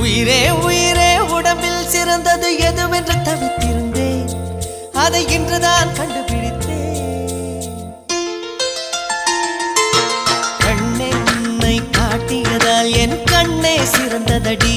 உயிரே உயிரே உடம்பில் சிறந்தது எதுவென்று தவித்திருந்தேன், அதை இன்றுதான் கண்டுபிடித்தேன். கண்ணென்னை காட்டியதால் என் கண்ணே சிறந்ததடி.